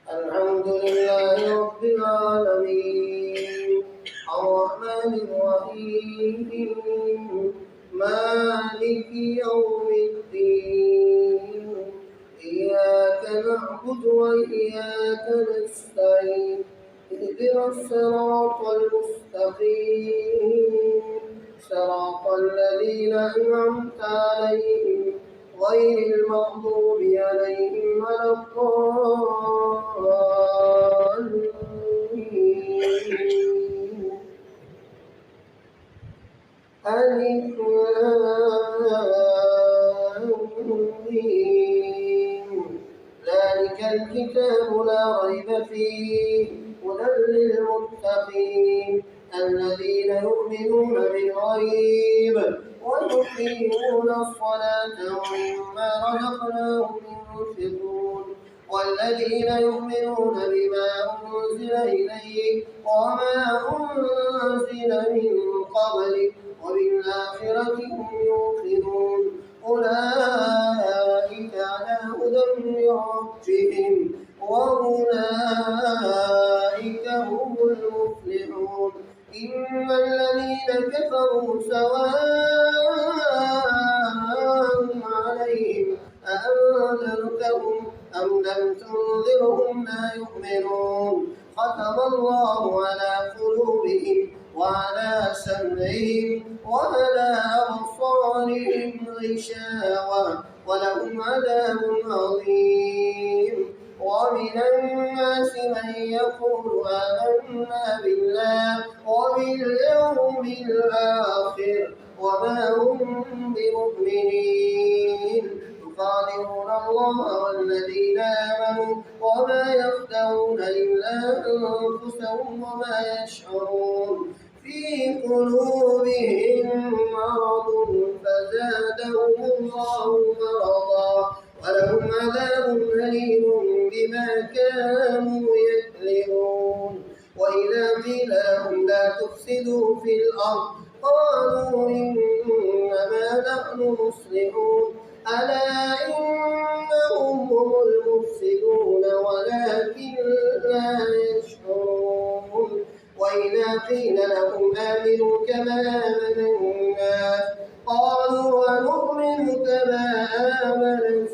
الحمد لله رب العالمين الرحمن الرحيم مالك يوم الدين إياك نعبد وإياك نستعين اهدنا الصراط المستقيم صراط الذين أنعمت عليهم غير المغضوب عليهم ولا الضالين. ألف لام ميم ذلك الكتاب لا ريب فيه هدى للمتقين الذين يؤمنون بالغيب ويقيمون الصلاة ومما رزقناهم ينفقون والذين يؤمنون بما أنزل إليك وما أنزل من قبلك وبالآخرة هم يوقنون أولئك على هدى من ربهم وأولئك هم المفلحون إن الذين كفروا سواء عليهم أأنذرتهم أم لم تنذرهم لا يؤمنون ختم الله على قلوبهم وعلى سمعهم وعلى أبصارهم غشاوة ولهم عذاب عظيم ومن الناس من يقول آمنا بالله وباليوم الآخر وما هم بمؤمنين يخادعون الله والذين آمنوا وما يخدعون إلا أنفسهم وما يشعرون في قلوبهم مرض فزادهم الله مرضا ولهم عذاب أليم بما كانوا يكذبون وإذا قيل لهم لا تفسدوا في الأرض قالوا إنما نحن مصلحون ألا إنهم هم المفسدون ولكن لا يشعرون وإذا قيل لهم آمنوا كما آمن الناس قالوا ونؤمن كما آمن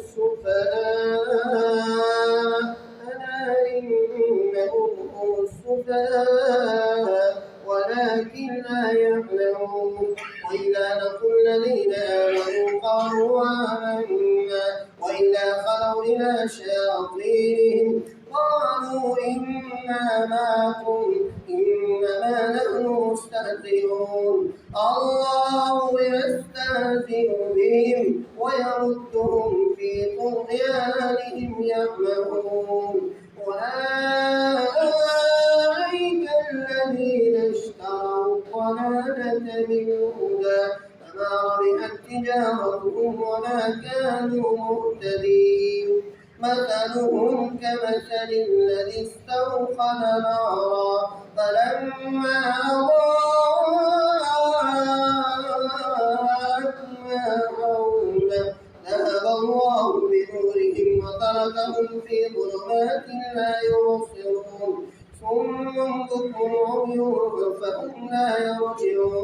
السفهاء ألا إنهم هم السفهاء ولكن لا يعلمون وإذا لقوا الذين آمنوا قالوا آمنا وإذا خلوا إلى شياطينهم قالوا إنا معكم إنما نحن مستهزئون الله يستهزئ بهم ويردهم في طغيانهم يعمهون أولئك الذين اشتروا الضلالة بالهدى فما ربحت تجارتهم وما كانوا مهتدين مثلهم كمثل الذي استوقد نارا فلما أضاءت ما حوله ذهب الله بنورهم وتركهم في ظلمات لا يبصرون صم بكم عمي فهم لا يرجعون